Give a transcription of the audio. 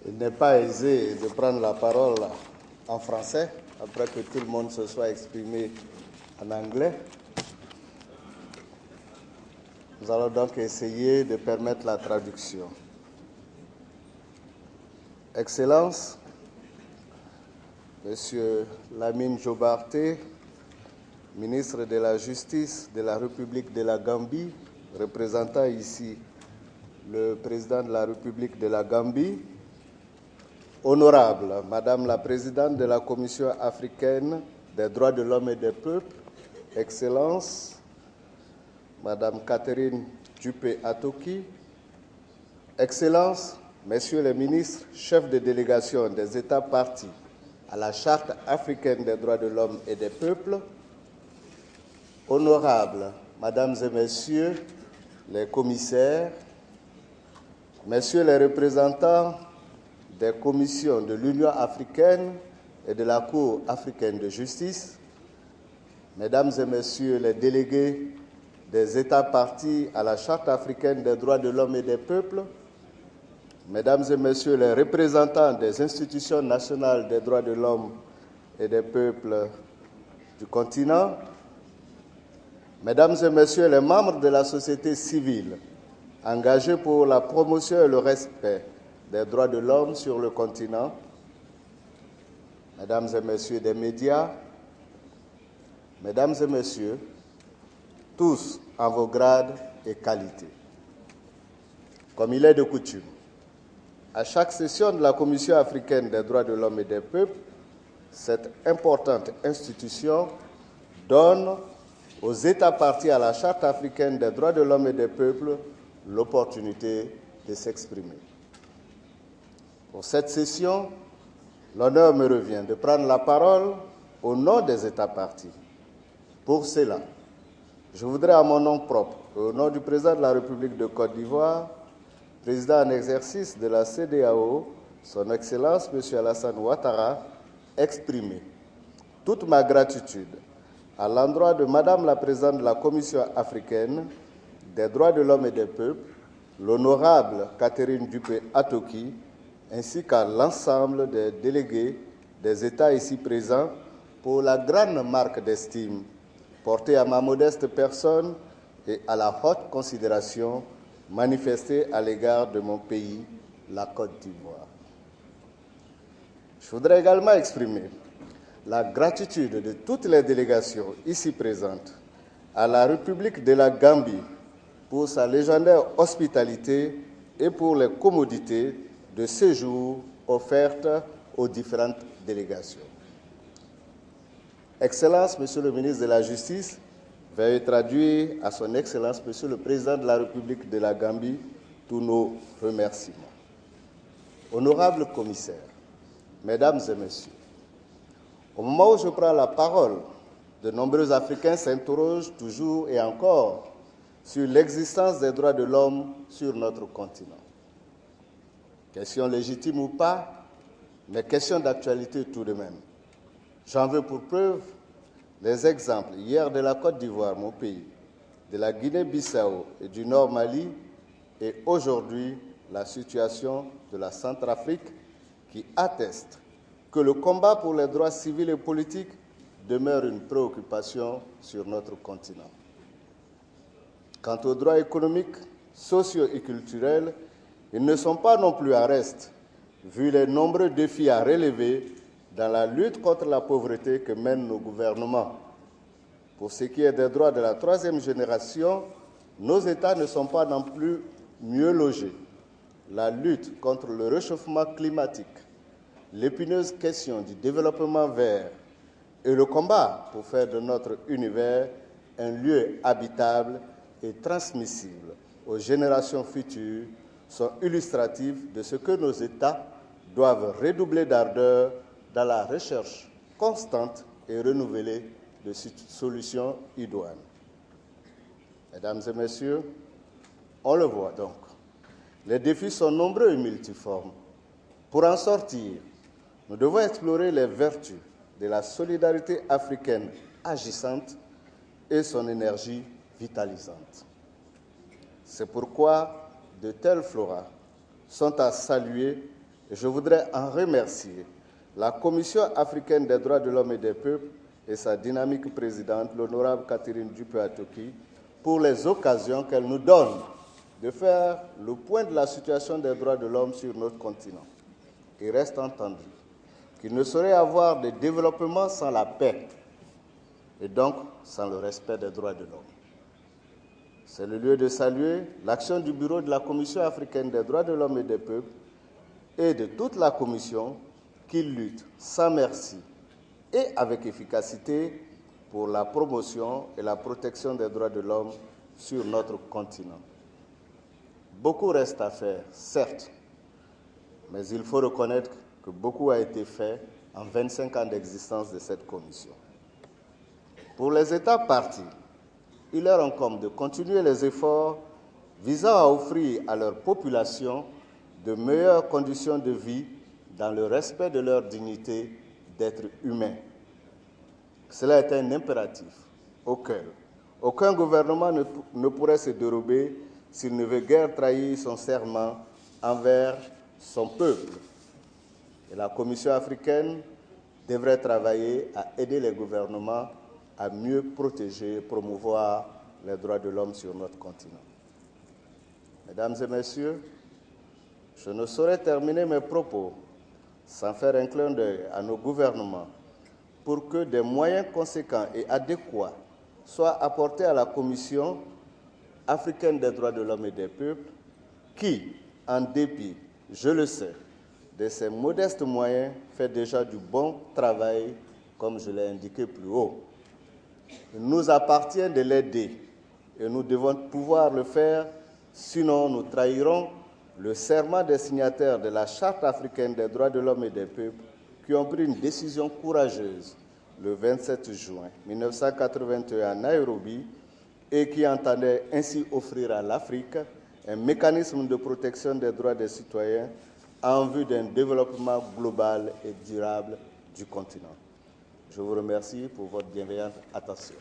Il n'est pas aisé de prendre la parole en français après que tout le monde se soit exprimé en anglais. Nous allons donc essayer de permettre la traduction. Excellences, Monsieur Lamine Jobarté, ministre de la Justice de la République de la Gambie, représentant ici le président de la République de la Gambie, Honorable Madame la Présidente de la Commission africaine des droits de l'homme et des peuples, Excellences, Madame Catherine Dupe-Atoki, Excellences, Messieurs les ministres, chefs de délégation des États partis à la Charte africaine des droits de l'homme et des peuples, Honorables Mesdames et Messieurs les commissaires, Messieurs les représentants des commissions de l'Union africaine et de la Cour africaine de justice, Mesdames et Messieurs les délégués des États partis à la Charte africaine des droits de l'homme et des peuples, Mesdames et Messieurs les représentants des institutions nationales des droits de l'homme et des peuples du continent, Mesdames et Messieurs les membres de la société civile engagés pour la promotion et le respect des droits de l'homme sur le continent, Mesdames et Messieurs des médias, Mesdames et Messieurs, tous en vos grades et qualités. Comme il est de coutume, à chaque session de la Commission africaine des droits de l'homme et des peuples, cette importante institution donne aux États partis à la Charte africaine des droits de l'homme et des peuples l'opportunité de s'exprimer. Pour cette session, l'honneur me revient de prendre la parole au nom des États partis. Pour cela, je voudrais à mon nom propre et au nom du président de la République de Côte d'Ivoire, président en exercice de la CEDEAO, son Excellence M. Alassane Ouattara, exprimer toute ma gratitude à l'endroit de Madame la Présidente de la Commission africaine des droits de l'homme et des peuples, l'honorable Catherine Dupe-Atoki, ainsi qu'à l'ensemble des délégués des États ici présents pour la grande marque d'estime portée à ma modeste personne et à la haute considération manifestée à l'égard de mon pays, la Côte d'Ivoire. Je voudrais également exprimer la gratitude de toutes les délégations ici présentes à la République de la Gambie pour sa légendaire hospitalité et pour les commodités de séjour offertes aux différentes délégations. Excellence, Monsieur le ministre de la Justice, veuillez traduire à son Excellence, Monsieur le Président de la République de la Gambie, tous nos remerciements. Honorables commissaires, Mesdames et Messieurs, au moment où je prends la parole, de nombreux Africains s'interrogent toujours et encore sur l'existence des droits de l'homme sur notre continent. Question légitime ou pas, mais question d'actualité tout de même. J'en veux pour preuve les exemples hier de la Côte d'Ivoire, mon pays, de la Guinée-Bissau et du Nord Mali, et aujourd'hui la situation de la Centrafrique qui atteste que le combat pour les droits civils et politiques demeure une préoccupation sur notre continent. Quant aux droits économiques, sociaux et culturels, ils ne sont pas non plus à reste, vu les nombreux défis à relever dans la lutte contre la pauvreté que mènent nos gouvernements. Pour ce qui est des droits de la troisième génération, nos États ne sont pas non plus mieux logés. La lutte contre le réchauffement climatique, l'épineuse question du développement vert et le combat pour faire de notre univers un lieu habitable et transmissible aux générations futures sont illustratifs de ce que nos États doivent redoubler d'ardeur dans la recherche constante et renouvelée de solutions idoines. Mesdames et Messieurs, on le voit donc, les défis sont nombreux et multiformes. Pour en sortir, nous devons explorer les vertus de la solidarité africaine agissante et son énergie vitalisante. C'est pourquoi de tels forats sont à saluer Et je voudrais en remercier la Commission africaine des droits de l'homme et des peuples et sa dynamique présidente, l'honorable Catherine Dupuy-Atoki, pour les occasions qu'elle nous donne de faire le point de la situation des droits de l'homme sur notre continent. Il reste entendu qu'il ne saurait y avoir de développement sans la paix et donc sans le respect des droits de l'homme. C'est le lieu de saluer l'action du bureau de la Commission africaine des droits de l'homme et des peuples et de toute la Commission qui lutte sans merci et avec efficacité pour la promotion et la protection des droits de l'homme sur notre continent. Beaucoup reste à faire, certes, mais il faut reconnaître que beaucoup a été fait en 25 ans d'existence de cette commission. Pour les États partis, il leur incombe de continuer les efforts visant à offrir à leur population de meilleures conditions de vie dans le respect de leur dignité d'être humain. Cela est un impératif auquel aucun gouvernement ne pourrait se dérober s'il ne veut guère trahir son serment envers son peuple. Et la Commission africaine devrait travailler à aider les gouvernements à mieux protéger et promouvoir les droits de l'homme sur notre continent. Mesdames et messieurs, je ne saurais terminer mes propos sans faire un clin d'œil à nos gouvernements pour que des moyens conséquents et adéquats soient apportés à la Commission africaine des droits de l'homme et des peuples qui, en dépit, je le sais, de ses modestes moyens, fait déjà du bon travail, comme je l'ai indiqué plus haut. Il nous appartient de l'aider et nous devons pouvoir le faire, sinon nous trahirons le serment des signataires de la Charte africaine des droits de l'homme et des peuples qui ont pris une décision courageuse le 27 juin 1981 à Nairobi et qui entendait ainsi offrir à l'Afrique un mécanisme de protection des droits des citoyens en vue d'un développement global et durable du continent. Je vous remercie pour votre bienveillante attention.